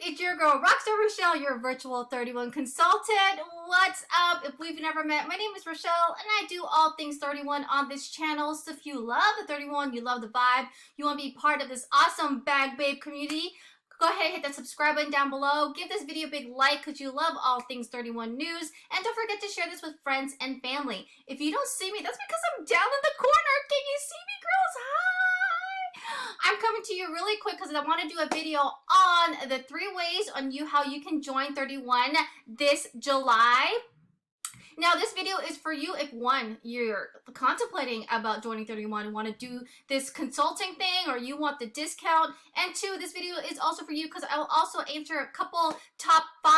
it's your girl, Rockstar Rochelle, your virtual 31 consultant. What's up? If we've never met, my name is Rochelle, and I do all things 31 on this channel. So if you love the 31, you love the vibe, you want to be part of this awesome bag babe community, go ahead and hit that subscribe button down below. Give this video a big like because you love all things 31 news. And don't forget to share this with friends and family. If you don't see me, that's because I'm down in the corner. Can you see me, girls? Hi! I'm coming to you really quick because I want to do a video on the 3 ways on how you can join 31 this July. Now, this video is for you if, 1, you're contemplating about joining 31 and want to do this consulting thing, or you want the discount, and 2, this video is also for you because I will also answer a couple top 5,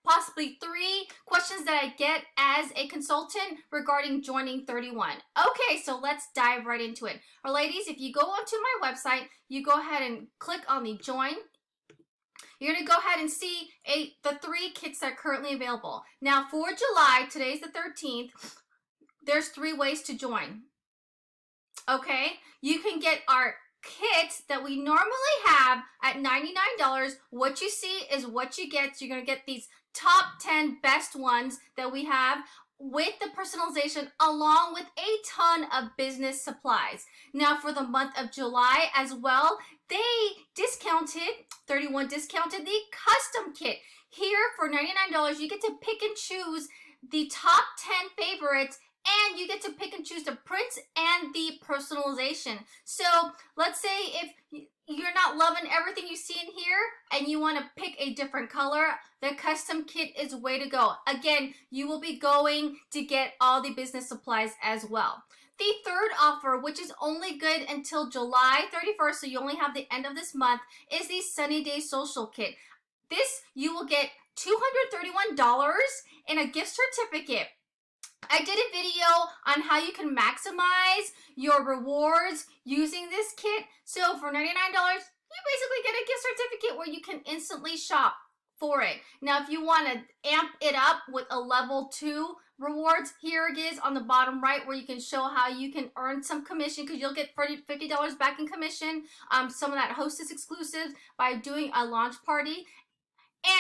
possibly 3 questions that I get as a consultant regarding joining 31. Okay, so let's dive right into it. Or ladies, if you go onto my website, you go ahead and click on the join. You're going to go ahead and see the 3 kits that are currently available. Now, for July, today's the 13th, there's 3 ways to join. Okay? You can get our kits that we normally have at $99. What you see is what you get. So you're going to get these top 10 best ones that we have with the personalization, along with a ton of business supplies. Now, for the month of July as well, they discounted, 31 discounted the custom kit. Here for $99, you get to pick and choose the top 10 favorites, and you get to pick and choose the prints and the personalization. So let's say if you're not loving everything you see in here and you want to pick a different color, the custom kit is way to go. Again, you will be going to get all the business supplies as well. The 3rd offer, which is only good until July 31st, so you only have the end of this month, is the Sunny Day Social Kit. This, you will get $231 in a gift certificate. I did a video on how you can maximize your rewards using this kit. So for $99, you basically get a gift certificate where you can instantly shop for it. Now, if you want to amp it up with a level 2 rewards, here it is on the bottom right where you can show how you can earn some commission, because you'll get $50 back in commission, some of that hostess exclusives by doing a launch party.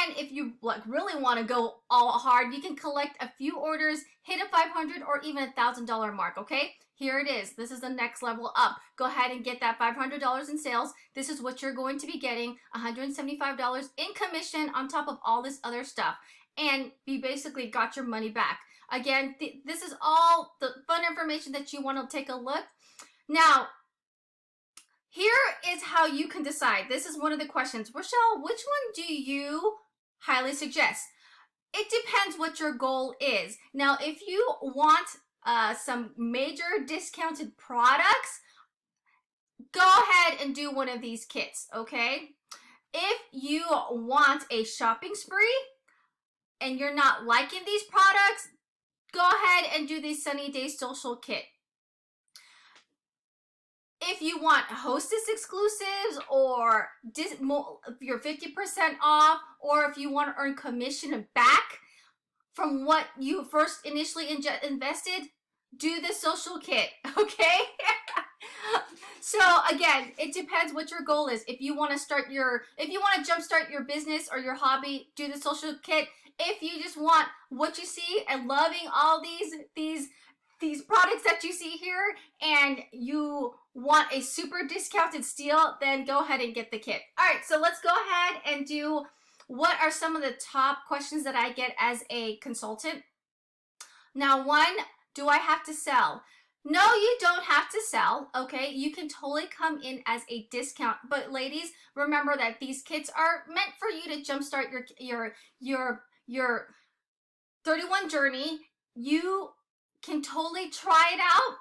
And if you really want to go all hard, you can collect a few orders, hit a $500 or even $1,000 mark, okay? Here it is. This is the next level up. Go ahead and get that $500 in sales. This is what you're going to be getting, $175 in commission on top of all this other stuff. And you basically got your money back. Again, this is all the fun information that you want to take a look. Now, here is how you can decide. This is one of the questions. Rochelle, which one do you highly suggest? It depends what your goal is. Now, if you want some major discounted products, go ahead and do one of these kits, okay? If you want a shopping spree and you're not liking these products, go ahead and do the Sunny Day Social Kit. If you want hostess exclusives, or you're 50% off, or if you want to earn commission back from what you first initially invested, do the social kit, okay? So again, it depends what your goal is. If you want to jumpstart your business or your hobby, do the social kit. If you just want what you see and loving all these products that you see here, and you want a super discounted steal, then go ahead and get the kit. All right, so let's go ahead and do what are some of the top questions that I get as a consultant. Now, 1, do I have to sell? No, you don't have to sell, okay? You can totally come in as a discount. But ladies, remember that these kits are meant for you to jumpstart your 31 journey. You can totally try it out.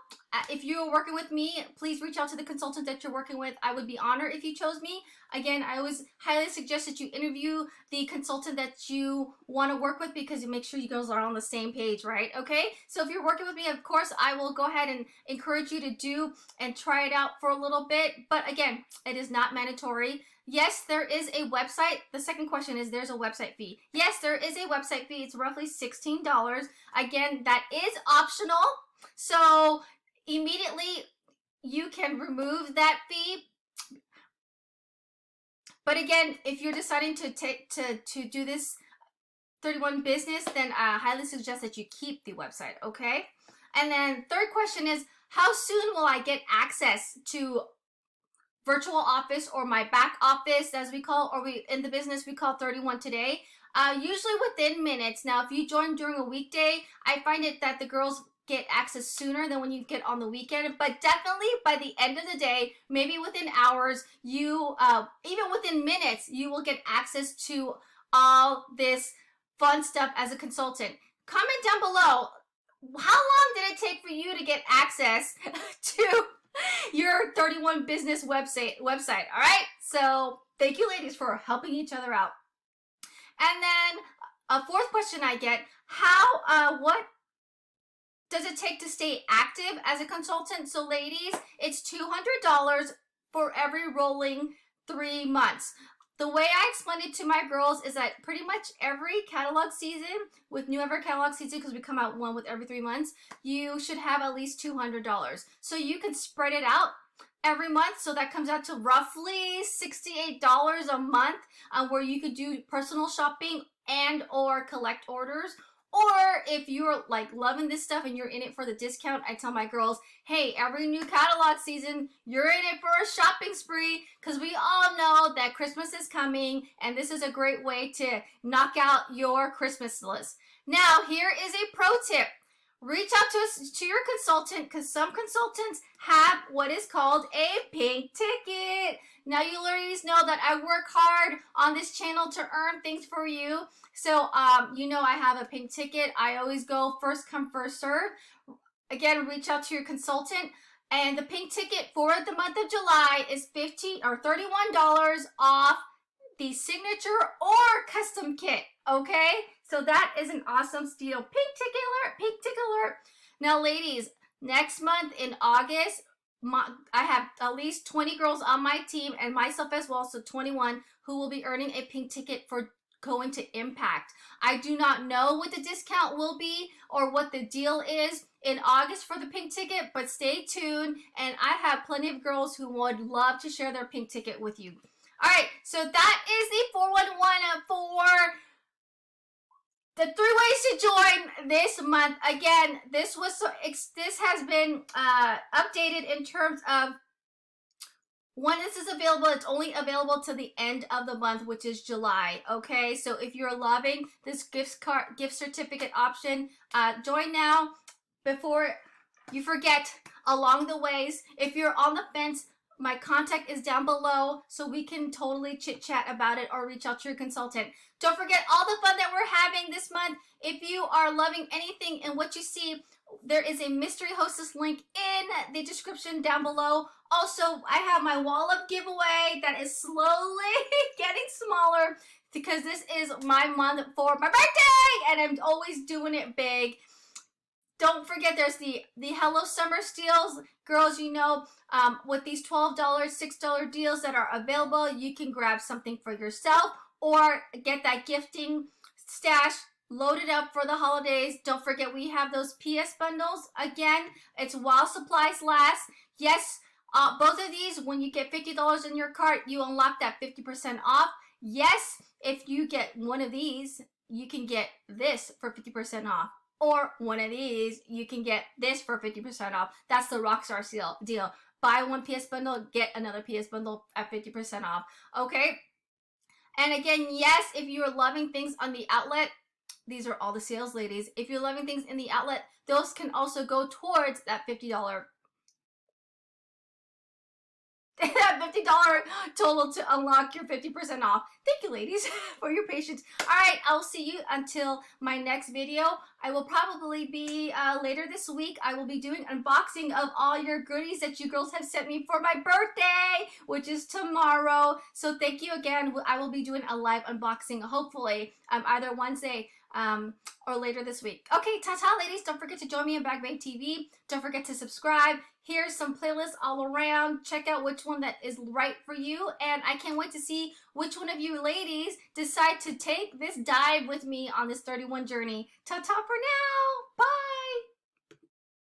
If you're working with me, please reach out to the consultant that you're working with. I would be honored if you chose me. Again, I always highly suggest that you interview the consultant that you want to work with, because you make sure you guys are on the same page, right? Okay? So if you're working with me, of course, I will go ahead and encourage you to do and try it out for a little bit. But again, it is not mandatory. Yes, there is a website. The second question is, there's a website fee. Yes, there is a website fee. It's roughly $16. Again, that is optional. So immediately you can remove that fee But again, if you're deciding to do this 31 business, then I highly suggest that you keep the website, okay? And then third question is, how soon will I get access to virtual office, or my back office, as we call, or we in the business we call 31 today? Usually within minutes. Now, if you join during a weekday, I find it that the girls get access sooner than when you get on the weekend, but definitely by the end of the day, maybe within hours, you even within minutes, you will get access to all this fun stuff as a consultant. Comment down below, how long did it take for you to get access to your 31 business website? All right, so thank you, ladies, for helping each other out. And then a fourth question I get, what does it take to stay active as a consultant? So ladies, it's $200 for every rolling 3 months. The way I explain it to my girls is that pretty much every catalog season, with New Ever catalog season, because we come out one with every 3 months, you should have at least $200. So you can spread it out every month, so that comes out to roughly $68 a month, where you could do personal shopping and or collect orders. Or if you're like loving this stuff and you're in it for the discount, I tell my girls, hey, every new catalog season, you're in it for a shopping spree, because we all know that Christmas is coming, and this is a great way to knock out your Christmas list. Now, here is a pro tip. Reach out to your consultant, because some consultants have what is called a pink ticket. Now, you ladies know that I work hard on this channel to earn things for you. So, you know I have a pink ticket. I always go first come, first serve. Again, reach out to your consultant. And the pink ticket for the month of July is $31 off the signature or custom kit, okay? So that is an awesome steal. Pink ticket alert, pink ticket alert. Now, ladies, next month in August, I have at least 20 girls on my team, and myself as well, so 21, who will be earning a pink ticket for going to Impact. I do not know what the discount will be or what the deal is in August for the pink ticket, but stay tuned, and I have plenty of girls who would love to share their pink ticket with you. All right, so that is the 411 for the 3 ways to join this month. Again, this has been updated in terms of when this is available. It's only available to the end of the month, which is July. Okay, so if you're loving this gift certificate option, join now before you forget along the ways. If you're on the fence, my contact is down below, so we can totally chit chat about it, or reach out to your consultant. Don't forget all the fun that we're having this month. If you are loving anything in what you see, there is a mystery hostess link in the description down below. Also, I have my wall of giveaway that is slowly getting smaller, because this is my month for my birthday, and I'm always doing it big. Don't forget, there's the Hello Summer steals. Girls, you know, with these $12, $6 deals that are available, you can grab something for yourself or get that gifting stash loaded up for the holidays. Don't forget, we have those PS bundles. Again, it's while supplies last. Yes, both of these, when you get $50 in your cart, you unlock that 50% off. Yes, if you get one of these, you can get this for 50% off. Or one of these, you can get this for 50% off. That's the Rockstar deal. Buy one PS bundle, get another PS bundle at 50% off. Okay? And again, yes, if you're loving things on the outlet, these are all the sales, ladies. If you're loving things in the outlet, those can also go towards that $50 that $50 total to unlock your 50% off. Thank you, ladies, for your patience. All right, I'll see you until my next video. I will probably be later this week. I will be doing unboxing of all your goodies that you girls have sent me for my birthday, which is tomorrow. So thank you again. I will be doing a live unboxing, hopefully, either Wednesday or later this week. Okay, ta-ta, ladies. Don't forget to join me on Bag Babe TV. Don't forget to subscribe. Here's some playlists all around. Check out which one that is right for you. And I can't wait to see which one of you ladies decide to take this dive with me on this 31 journey. Ta-ta for now. Bye.